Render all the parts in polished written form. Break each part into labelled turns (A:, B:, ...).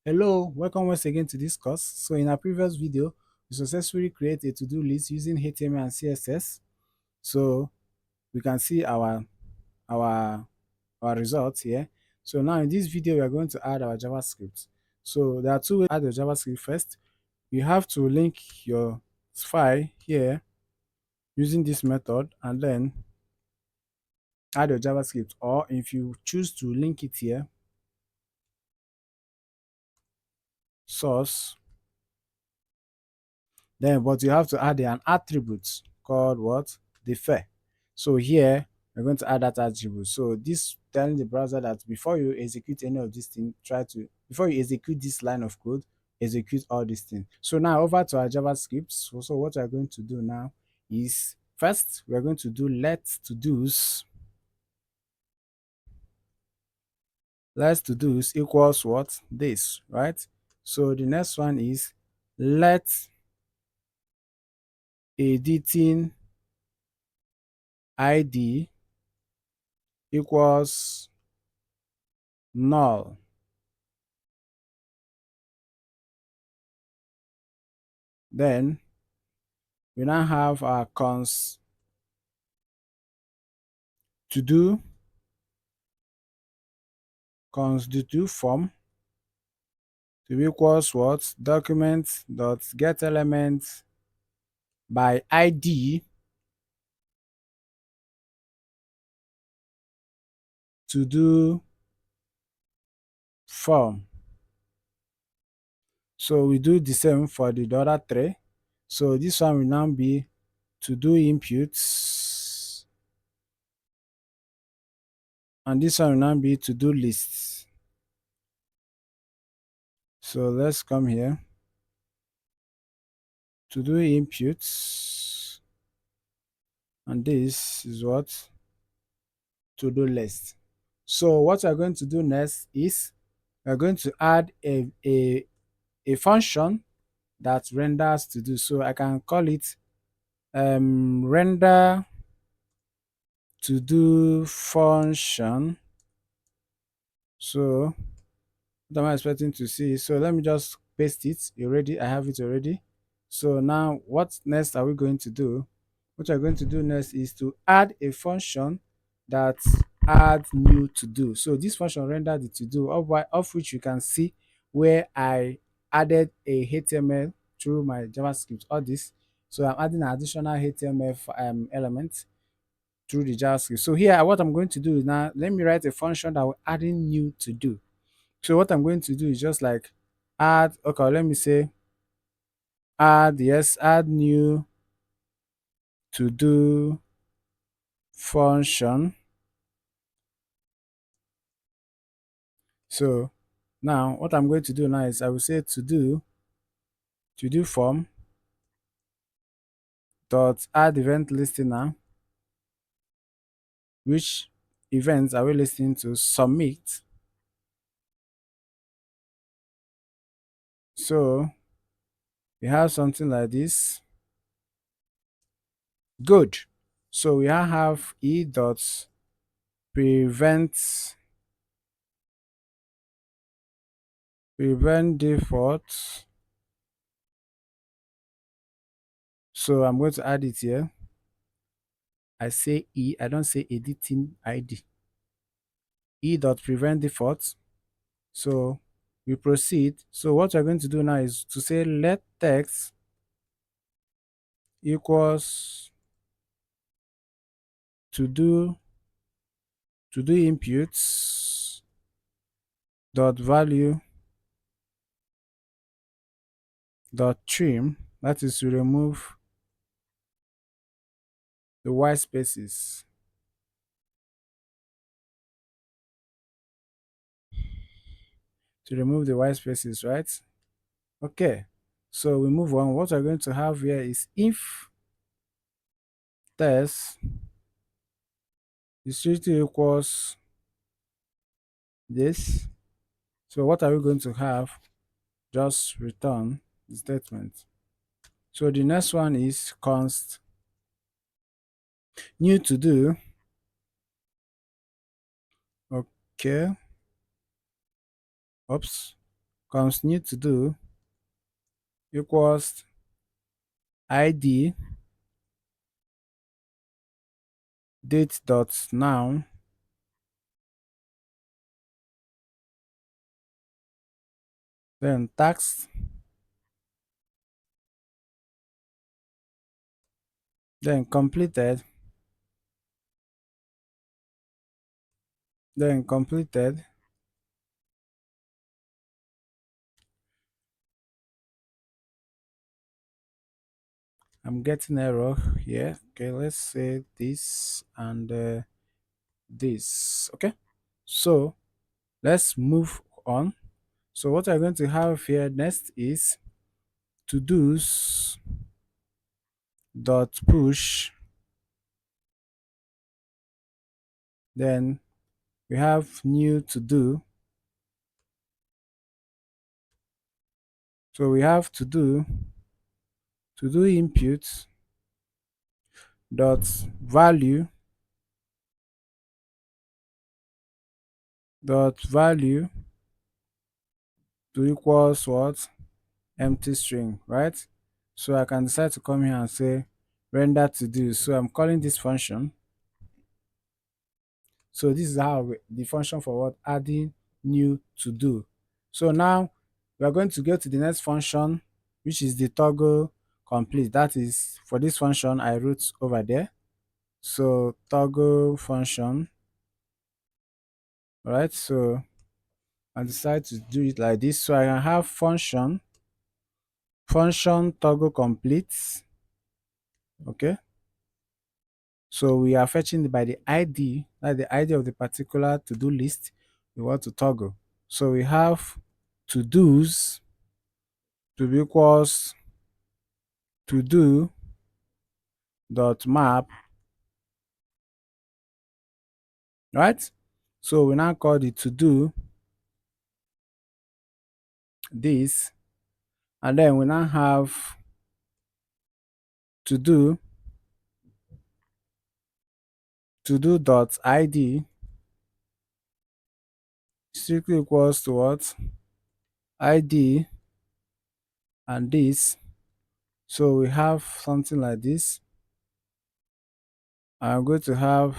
A: Hello, welcome once again to this course. So in our previous video, we successfully created a to-do list using HTML and CSS. So we can see our our results here. So now in this video, we are going to add our JavaScript. So there are two ways to add your JavaScript. First, you have to link your file here using this method and then add your JavaScript. Or if you choose to link it here, source, then but you have to add an attribute called what? Defer. So here we're going to add that attribute. So this telling the browser that before you execute any of these things, before you execute this line of code, execute all these things. So now over to our JavaScript. So what we're going to do now is first we're going to do let to do's. Let to do's equals what? This, right? So the next one is let editing ID equals null. Then we now have our cons to do form to equals what? Document dot get element by ID to do form. So we do the same for the other three. So this one will now be to do inputs, and this one will now be to do lists. So let's come here to do inputs, and this is what? To do list. So what we're going to do next is we're going to add a function that renders to do. So I can call it render to do function. So what am I expecting to see? So let me just paste it already. I have it already. So now what next are we going to do? What we're going to do next is to add a function that adds new to do. So this function render the to do of which you can see where I added a HTML through my JavaScript. All this. So I'm adding an additional HTML element through the JavaScript. So here what I'm going to do is now let me write a function that will add in new to do. So what I'm going to do is just like add, okay, let me say add new to do function. So now what I'm going to do now is I will say to do form dot add event listener, which events are we listening to? Submit. So we have something like this. Good. So we now have e dot prevent default. So I'm going to add it here. I say E, I don't say editing ID. E dot prevent default. So we proceed. So what we're going to do now is to say let text equals to do inputs dot value dot trim, that is to remove the white spaces. To remove the white spaces, right? Okay. So we move on. What we're going to have here is if test is equals this. So what are we going to have? Just return the statement. So the next one is const new to do. Okay. Oops. comes new to do equals id date dot now, then tax, then completed, then completed. I'm getting error here. Okay, let's say this and this. Okay, so let's move on. So what I'm going to have here next is to do's dot push. Then we have new to do. So we have to do input dot value to equals what, empty string, right? So I can decide to come here and say render to do. So I'm calling this function. So this is how the function for what, adding new to do. So now we are going to go to the next function, which is the toggle complete. That is for this function I wrote over there. So toggle function, all right? So I decide to do it like this. So I can have function toggle complete. Okay. So we are fetching by the ID, that's the ID of the particular to-do list we want to toggle. So we have to-dos to be equals to do dot map, right? So we now call the to do this, and then we now have to do dot id strictly equals to what, id and this. So we have something like this. I'm going to have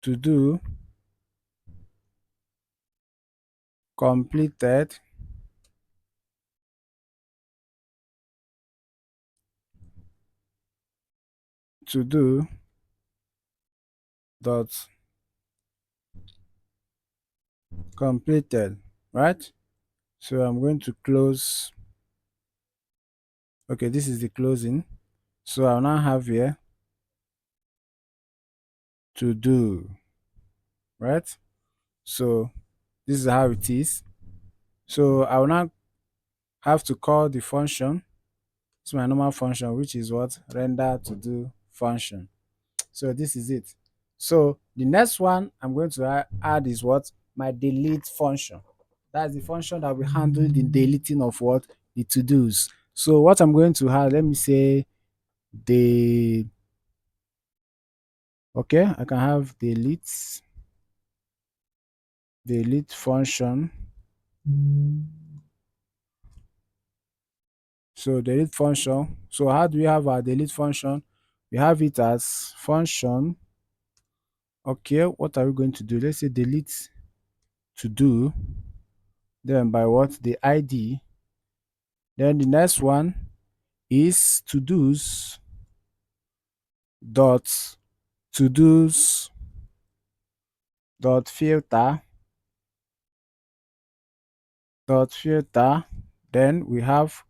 A: to do completed to do dot completed, right? So I'm going to close. Okay, this is the closing. So I'll now have here to do, right? So this is how it is. So I will now have to call the function. It's my normal function, which is what, render to do function. So this is it. So the next one I'm going to add is what, my delete function. That's the function that will handle the deleting of what, the to dos. So what I'm going to have, let me say the, okay, I can have delete function. So delete function. So how do we have our delete function? We have it as function. Okay, what are we going to do? Let's say delete to do, then by what, the id. Then the next one is to do's dot to do's dot filter dot filter. Then we have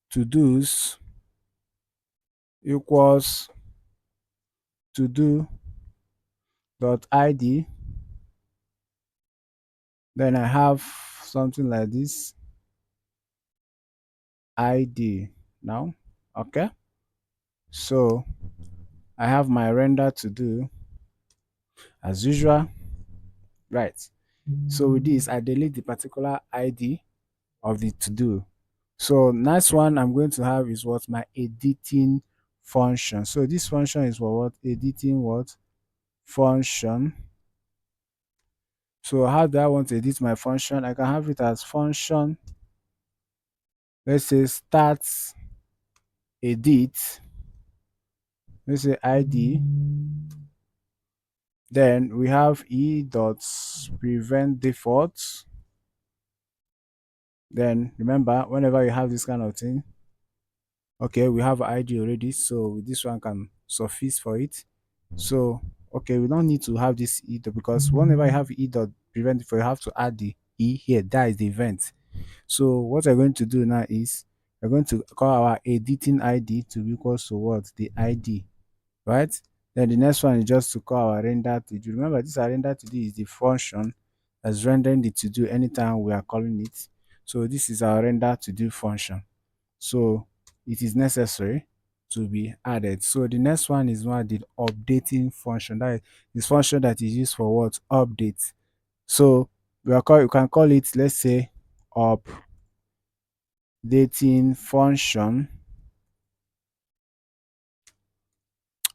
A: to do's equals to do dot id. Then I have something like this, id now. Okay, so I have my render to do as usual, right? So with this I delete the particular id of the to do. So next one I'm going to have is what, my editing function. So this function is for what, editing what, function. So how do I want to edit my function? I can have it as function, let's say start edit, let's say id. Then we have e dot prevent default. Then remember, whenever you have this kind of thing, okay, we have id already, so this one can suffice for it. So okay, we don't need to have this e dot, because whenever you have e dot prevent default, you have to add the e here. That is the event. So what we're going to do now is we're going to call our editing id to be equals to what? The id, right? Then the next one is just to call our render to do. Remember, this our render to do is the function that's rendering the to do anytime we are calling it. So this is our render to do function. So it is necessary to be added. So the next one is what? The updating function. That is function that is used for what? Update. So you can call it, let's say, updating function.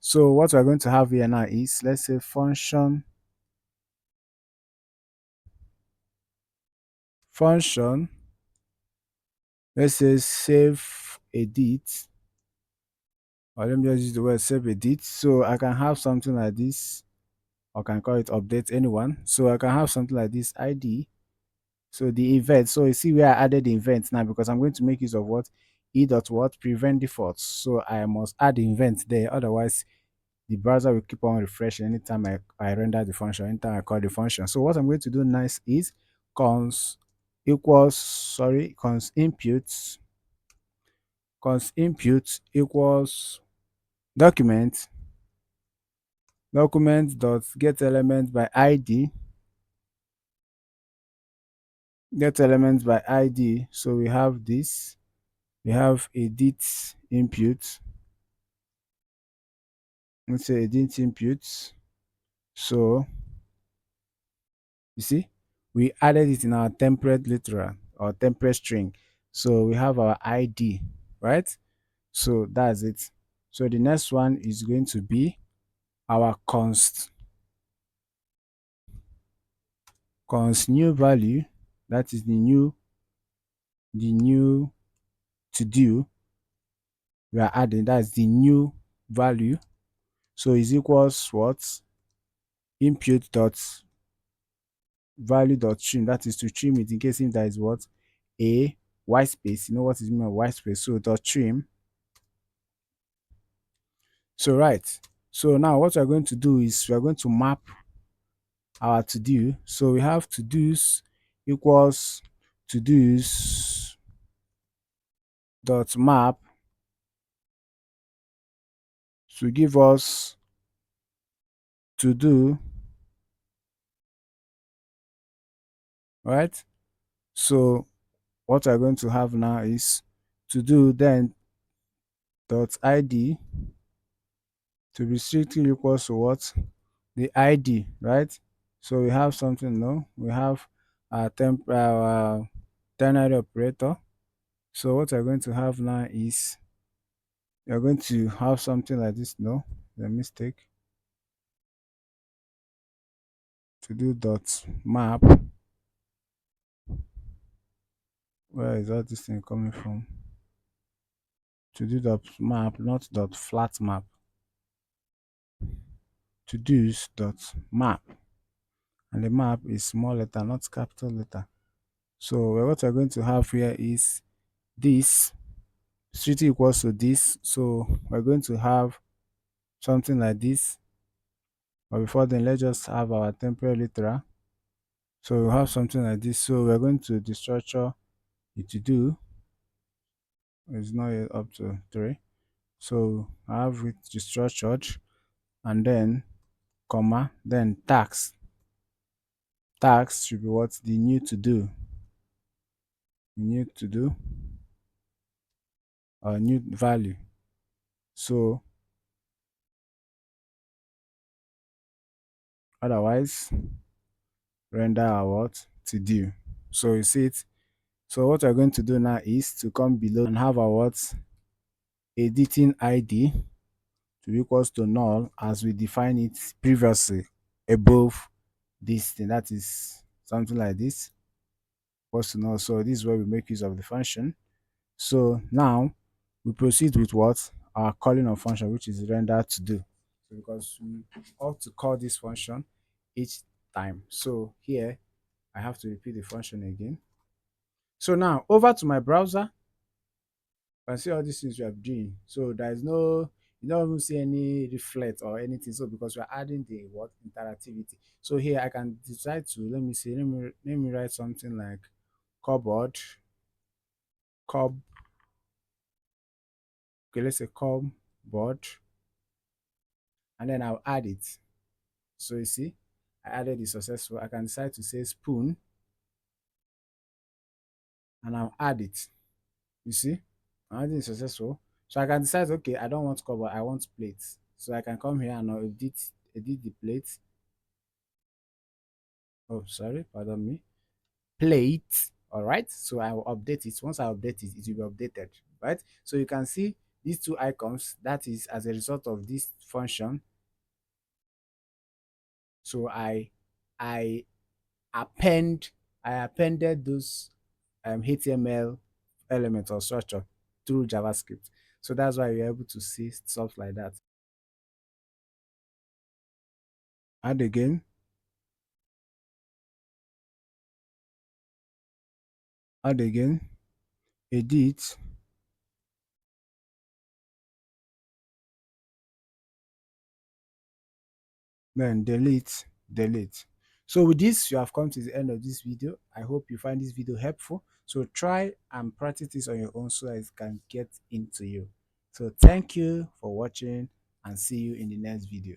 A: So what we're going to have here now is, let's say, function, let's say save edit, or let me just use the word save edit. So I can have something like this, or can call it update anyone. So I can have something like this id. So the event, so you see where I added the event now, because I'm going to make use of what? E dot what? Prevent defaults. So I must add the event there, otherwise the browser will keep on refreshing anytime I render the function, anytime I call the function. So what I'm going to do next is cons equals, sorry, cons input equals document dot get element by id, So we have this, we have edit input, let's say edit input. So you see, we added it in our template literal or template string. So we have our id, right? So that's it. So the next one is going to be our const new value. That is the new to do we are adding. That's the new value. So is equals what? Input dot value dot trim. That is to trim it in case if there is what? A white space. You know what is mean by white space. So dot trim. So right. So now what we're going to do is we're going to map our to do. So we have to do's equals to do's dot map to give us to do, right? So what we're going to have now is to do, then dot id to be strictly equals to what? The id, right? So we have something, no, we have our ternary operator. So what we're going to have now is you're going to have something like this. No, the mistake. To do dot map. Where is all this thing coming from? To do dot map, not dot flat map. To do's dot map, and the map is small letter, not capital letter. So what we're going to have here is this strictly equals to this. So we're going to have something like this. But before then, let's just have our temporary literal. So we have something like this. So we're going to destructure it to do. It's not yet up to 3. So I have it destructured, and then comma, then tax should be what? The new to do or new value. So otherwise render our what? To do. So you see it. So what we're going to do now is to come below and have our what? Editing id to be equals to null as we define it previously above this thing, that is something like this. What's to know? So this is where we make use of the function. So now we proceed with what our calling of function, which is render to do. So because we ought to call this function each time. So here I have to repeat the function again. So now over to my browser, I see all these things we are doing. So there is no, you don't even see any reflect or anything. So because we're adding the what interactivity. So here I can decide to, let me see, let me write something like cupboard, cub, okay, let's say cupboard, and then I'll add it. So you see, I added the successful. I can decide to say spoon, and I'll add it. You see, I'm adding successful. So I can decide, okay, I don't want cupboard, I want plate. So I can come here and I'll edit the plate. Oh, sorry, pardon me. Plate. All right. So I will update it. Once I update it, it will be updated. Right. So you can see these two icons. That is as a result of this function. So I append I appended those HTML elements or structure through JavaScript. So that's why you're able to see stuff like that. Add again, add again, edit, then delete, delete. So with this, you have come to the end of this video. I hope you find this video helpful. So try and practice this on your own so that it can get into you. So thank you for watching and see you in the next video.